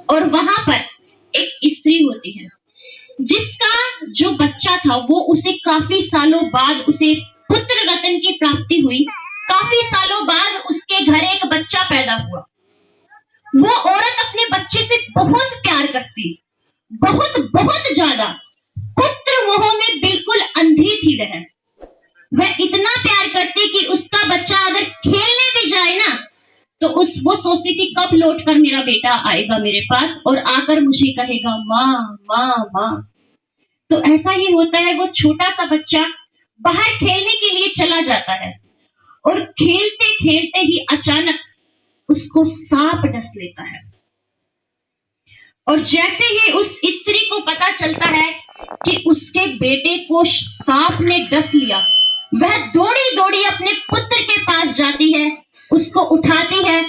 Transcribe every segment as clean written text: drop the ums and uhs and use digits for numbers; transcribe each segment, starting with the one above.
और वहां पर एक स्त्री होती है जिसका जो बच्चा था वो उसे काफी सालों बाद उसे पुत्र रत्न की प्राप्ति हुई। काफी सालों बाद उसके घर एक बच्चा पैदा हुआ। वो औरत अपने बच्चे से बहुत प्यार करती, बहुत बहुत ज्यादा। पुत्र मोह में बिल्कुल अंधी थी वह इतना प्यार करती कि उसका बच्चा अगर खेलने भी जाए ना तो वो सोचती थी कब लौट कर मेरा बेटा आएगा मेरे पास और आकर मुझे कहेगा माँ माँ माँ। तो ऐसा ही होता है, वो छोटा सा बच्चा बाहर खेलने के लिए चला जाता है और खेलते खेलते ही अचानक उसको सांप डस लेता है। और जैसे ही उस स्त्री को पता चलता है कि उसके बेटे को सांप ने डस लिया, वह दौड़ी दौड़ी अपने पुत्र के पास जाती है, उसको उठाती है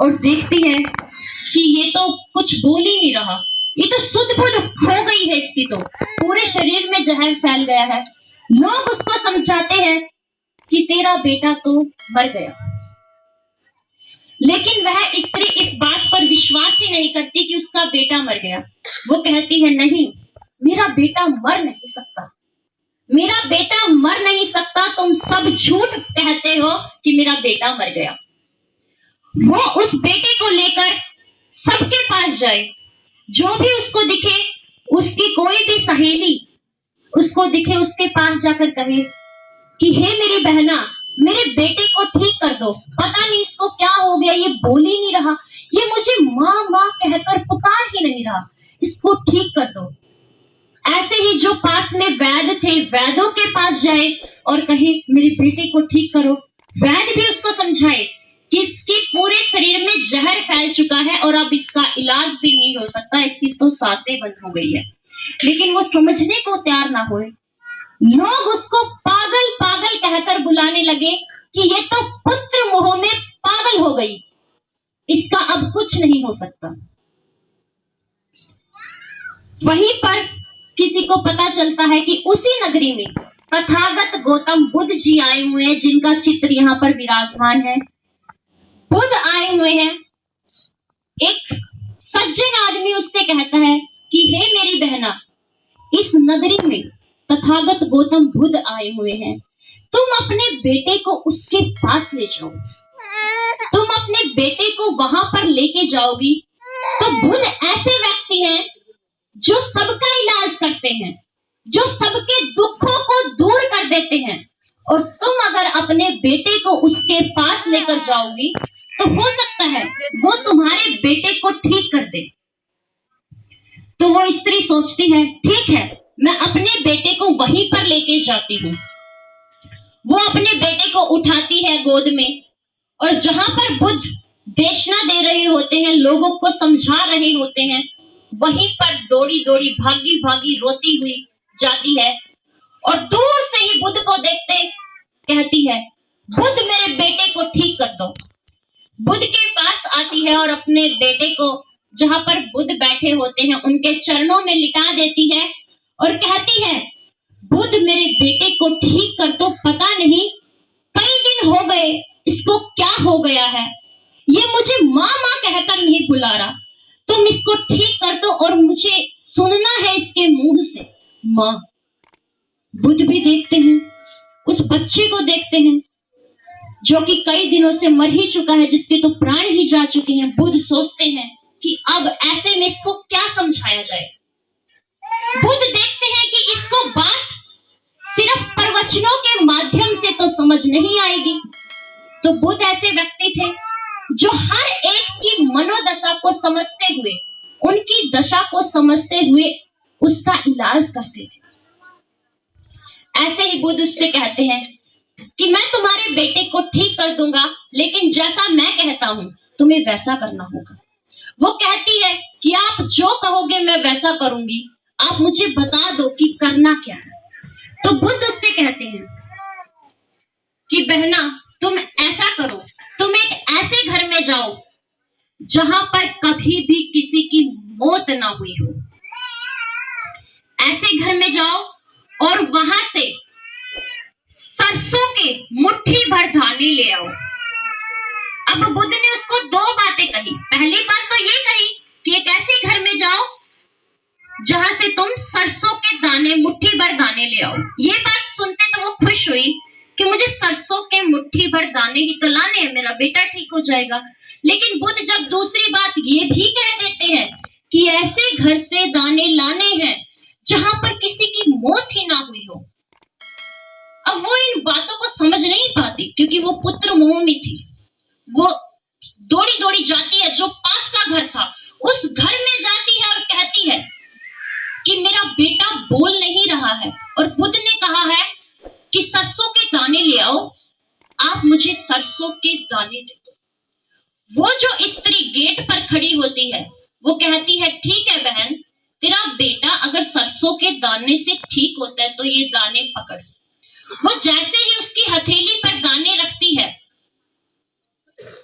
और देखती है कि ये तो कुछ बोल ही नहीं रहा, ये तो सुध बुध खो गई है, इसकी तो पूरे शरीर में जहर फैल गया है। लोग उसको समझाते हैं कि तेरा बेटा तो मर गया, लेकिन वह स्त्री इस बात पर विश्वास ही नहीं करती कि उसका बेटा मर गया। वो कहती है नहीं, मेरा बेटा मर नहीं सकता, मेरा बेटा मर नहीं सकता, तुम सब झूठ कहते हो कि मेरा बेटा मर गया। वो उस बेटे को लेकर सबके पास जाए, जो भी उसको दिखे, उसकी कोई भी सहेली उसको दिखे, उसके पास जाकर कहे कि हे मेरी बहना, मेरे बेटे को ठीक कर दो, पता नहीं इसको क्या हो गया, ये बोल ही नहीं रहा, ये मुझे माँ माँ कहकर पुकार ही नहीं रहा, इसको ठीक कर दो। ऐसे ही जो पास में वैद्य थे, वैद्यों के पास जाए और कहे मेरे बेटे को ठीक करो। वैद्य भी उसको समझाए कि इसके पूरे शरीर में जहर फैल चुका है और अब इसका इलाज भी नहीं हो सकता, इसकी तो सांसें बंद हो गई है। लेकिन वो समझने को तैयार ना हुए। लोग उसको पागल पागल कहकर बुलाने लगे कि ये तो पुत्र मोह में पागल हो गई, इसका अब कुछ नहीं हो सकता। वहीं पर किसी को पता चलता है कि उसी नगरी में तथागत गौतम बुद्ध जी आए हुए हैं, जिनका चित्र यहाँ पर विराजमान है। बुद्ध आए हुए हैं। एक सज्जन आदमी उससे कहता है कि हे मेरी बहना, इस नगरी में तथागत गौतम बुद्ध आए हुए हैं, तुम अपने बेटे को उसके पास ले जाओ। तुम अपने बेटे को वहां पर लेके जाओगी तो बुद्ध ऐसे व्यक्ति हैं जो सबका इलाज करते हैं, जो सबके दुखों को दूर कर देते हैं, और तुम अगर अपने बेटे को उसके पास लेकर जाओगी तो हो सकता है वो तुम्हारे बेटे को ठीक कर दे। तो वो स्त्री सोचती है ठीक है, मैं अपने बेटे को वहीं पर लेके जाती हूँ। वो अपने बेटे को उठाती है गोद में, और जहां पर बुद्ध देशना दे रहे होते हैं, लोगों को समझा रहे होते हैं, वहीं पर दौड़ी दौड़ी भागी भागी रोती हुई जाती है और दूर से ही बुद्ध को देखते कहती है बुद्ध मेरे बेटे को ठीक कर दो। बुद्ध के पास आती है और अपने बेटे को जहां पर बुद्ध बैठे होते हैं उनके चरणों में लिटा देती है और कहती है बुद्ध मेरे बेटे को ठीक कर दो, पता नहीं कई दिन हो गए इसको क्या हो गया है, ये मुझे माँ माँ कहकर नहीं बुला रहा, तुम इसको ठीक कर दो और मुझे सुनना है इसके मुंह से माँ। बुद्ध भी देखते हैं, उस बच्चे को देखते हैं जो कि कई दिनों से मर ही चुका है, जिसके तो प्राण ही जा चुके हैं। बुद्ध सोचते हैं कि अब ऐसे में इसको क्या समझाया जाए। बुद्ध देखते हैं कि इसको बात सिर्फ प्रवचनों के माध्यम से तो समझ नहीं आएगी, तो बुद्ध ऐसे व्यक्ति थे जो हर एक की मनोदशा को समझते हुए, उनकी दशा को समझते हुए उसका इलाज करते थे। ऐसे ही बुद्ध उससे कहते हैं कि मैं तुम्हारे बेटे को ठीक कर दूंगा, लेकिन जैसा मैं कहता हूं तुम्हें वैसा करना होगा। वो कहती है कि आप जो कहोगे मैं वैसा करूंगी, आप मुझे बता दो कि करना क्या है। तो बुद्ध उससे कहते हैं कि बहना तुम ऐसा करो, तुम एक ऐसे घर में जाओ जहां पर कभी भी किसी की मौत ना हुई हो। ऐसे घर में जाओ और वहां से सरसों के मुट्ठी भर दाने ले आओ। अब बुद्ध ने उसको दो बातें कही। पहली बात तो ये कही कि एक ऐसे घर में जाओ जहां से तुम सरसों के दाने, मुट्ठी भर दाने ले आओ। ये बात सुनते तो वो खुश हुई कि मुझे सरसों के मुट्ठी भर दाने ही तो लाने हैं, मेरा बेटा ठीक हो जाएगा। लेकिन बुद्ध जब दूसरी बात ये भी कह देते हैं कि ऐसे घर से दाने लाने हैं जहां पर किसी की मौत ही ना हुई हो, अब वो इन बातों को समझ नहीं पाती, क्योंकि वो पुत्र मोह में थी। वो दौड़ी दौड़ी जाती है, जो पास का घर था उस घर में जाती है और कहती है कि मेरा बेटा बोल नहीं रहा है और बुद्ध ने कहा है कि सरसों के दाने ले आओ, आप मुझे सरसों के दाने दे दो। वो जो स्त्री गेट पर खड़ी होती है वो कहती है, ठीक है बहन, तेरा बेटा अगर सरसों के दाने से ठीक होता है तो ये दाने पकड़। वो जैसे ही उसकी हथेली पर दाने रखती है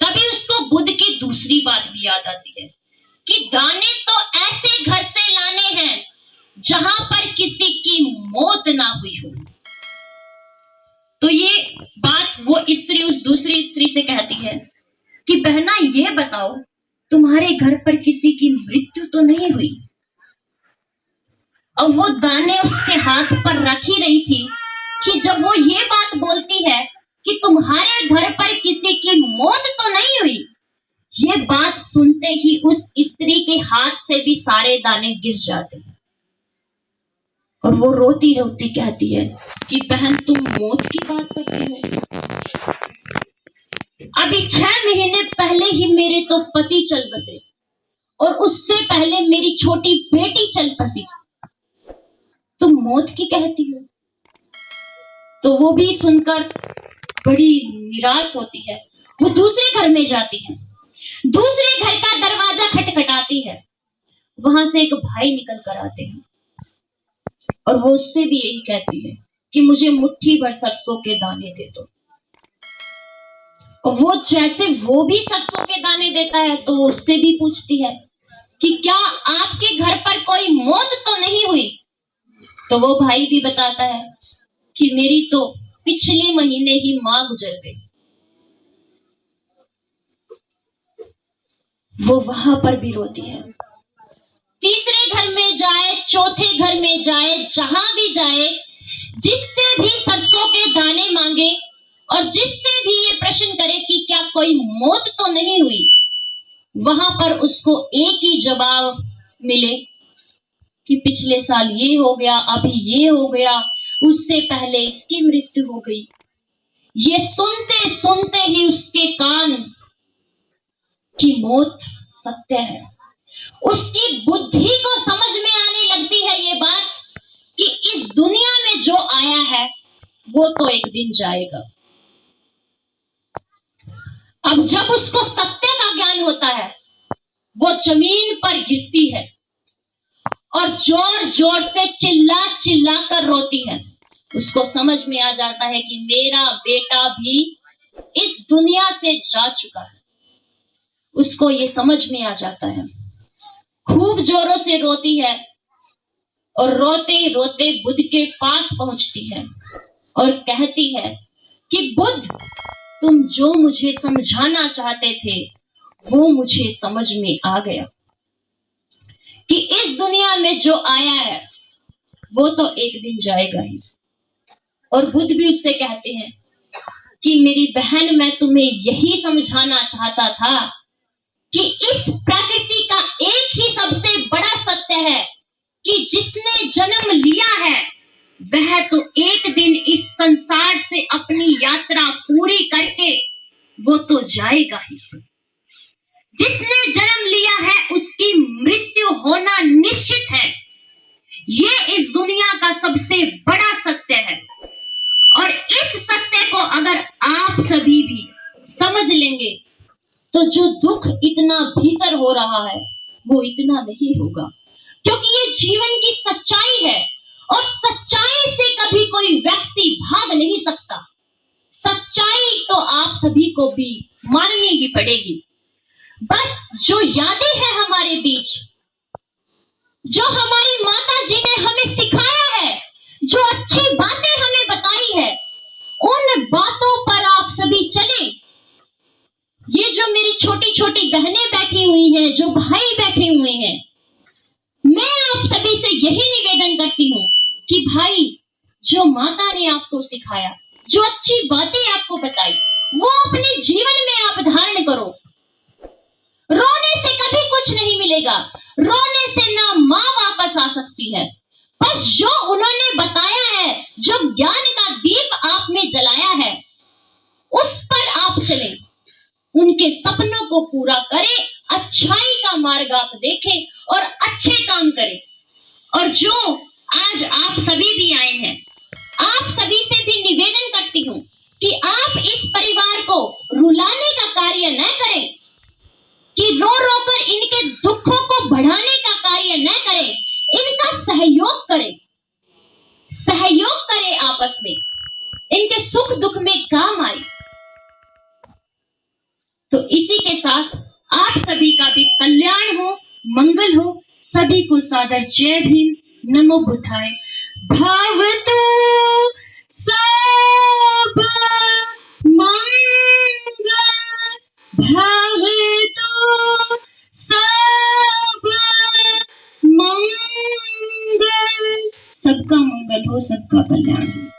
तभी उसको बुद्ध की दूसरी बात भी याद आती है कि दाने तो ऐसे घर से लाने हैं जहां पर किसी की मौत ना हुई हो। तो ये बात वो स्त्री उस दूसरी स्त्री से कहती है कि बहना ये बताओ, तुम्हारे घर पर किसी की मृत्यु तो नहीं हुई? और वो दाने उसके हाथ पर रख ही रही थी कि जब वो ये बात बोलती है कि तुम्हारे घर पर किसी की मौत तो नहीं हुई, ये बात सुनते ही उस स्त्री के हाथ से भी सारे दाने गिर जाते हैं और वो रोती रोती कहती है कि बहन तुम मौत की बात करती हो। अभी 6 महीने पहले ही मेरे तो पति चल बसे और उससे पहले मेरी छोटी बेटी चल बसी, तुम मौत की कहती हो। तो वो भी सुनकर बड़ी निराश होती है। वो दूसरे घर में जाती है, दूसरे घर का दरवाजा खटखटाती है। वहां से एक भाई निकल कर आते हैं और वो उससे भी यही कहती है कि मुझे मुट्ठी भर सरसों के दाने दे दो। और वो जैसे वो भी सरसों के दाने देता है तो वो उससे भी पूछती है कि क्या आपके घर पर कोई मौत तो नहीं हुई? तो वो भाई भी बताता है कि मेरी तो पिछले महीने ही मां गुजर गई। वो वहां पर भी रोती है। तीसरे घर में जाए, चौथे घर में जाए, जहां भी जाए, जिससे भी सरसों के दाने मांगे और जिससे भी ये प्रश्न करे कि क्या कोई मौत तो नहीं हुई, वहां पर उसको एक ही जवाब मिले कि पिछले साल ये हो गया, अभी ये हो गया, उससे पहले इसकी मृत्यु हो गई। ये सुनते सुनते ही उसके कान की मौत सत्य है। उसकी बुद्धि को समझ में आने लगती है ये बात कि इस दुनिया में जो आया है वो तो एक दिन जाएगा। अब जब उसको सत्य का ज्ञान होता है वो जमीन पर गिरती है और जोर जोर से चिल्ला चिल्ला कर रोती है। उसको समझ में आ जाता है कि मेरा बेटा भी इस दुनिया से जा चुका है। उसको ये समझ में आ जाता है। खूब जोरों से रोती है और रोते रोते बुद्ध के पास पहुंचती है और कहती है कि बुद्ध, तुम जो मुझे समझाना चाहते थे वो मुझे समझ में आ गया कि इस दुनिया में जो आया है वो तो एक दिन जाएगा ही। और बुद्ध भी उससे कहते हैं कि मेरी बहन, मैं तुम्हें यही समझाना चाहता था कि इस प्रकृति का एक ही सबसे बड़ा सत्य है कि जिसने जन्म लिया है वह तो एक दिन इस संसार से अपनी यात्रा पूरी करके वो तो जाएगा ही। जिसने जन्म लिया है उसकी मृत्यु होना निश्चित है। ये इस दुनिया का सबसे बड़ा सत्य है और इस सत्य को अगर आप सभी भी समझ लेंगे तो जो दुख इतना भीतर हो रहा है वो इतना नहीं होगा, क्योंकि ये जीवन की सच्चाई है और सच्चाई से कभी कोई व्यक्ति भाग नहीं सकता। सच्चाई तो आप सभी को भी माननी ही पड़ेगी। बस जो यादें हैं हमारे बीच, जो हमारी माता जी ने हमें सिखाया है, जो अच्छी बातें हमें बताई है, उन बातों पर आप सभी चलें ये जो मेरी छोटी छोटी बहनें बैठी हुई हैं, जो भाई बैठे हुए हैं, मैं आप सभी से यही निवेदन करती हूँ कि भाई, जो माता ने आपको सिखाया, जो अच्छी बातें आपको बताई, वो अपने जीवन में आप धारण करो। रोने से कभी कुछ नहीं मिलेगा, रोने से ना माँ वापस आ सकती है। बस जो उन्होंने बताया है, जो ज्ञान का दीप आप में जलाया है, उस पर आप चलें, उनके सपनों को पूरा करें, अच्छाई का मार्ग आप देखें और अच्छे काम करें। और जो आज आप सभी भी आए हैं, आप सभी से भी निवेदन करती हूँ कि आप इस परिवार को रुलाने का कार्य न करें, कि रो रो कर इनके दुखों को बढ़ाने का कार्य न करें, इनका सहयोग करें, सहयोग करें आपस में, इनके सुख दुख में काम आए। तो इसी के साथ आप सभी का भी कल्याण हो, मंगल हो। सभी को सादर जय भीम, नमो बुद्धाय। भवतु सब मंगल, भवतु सब मंगल। सबका मंगल हो, सबका कल्याण हो।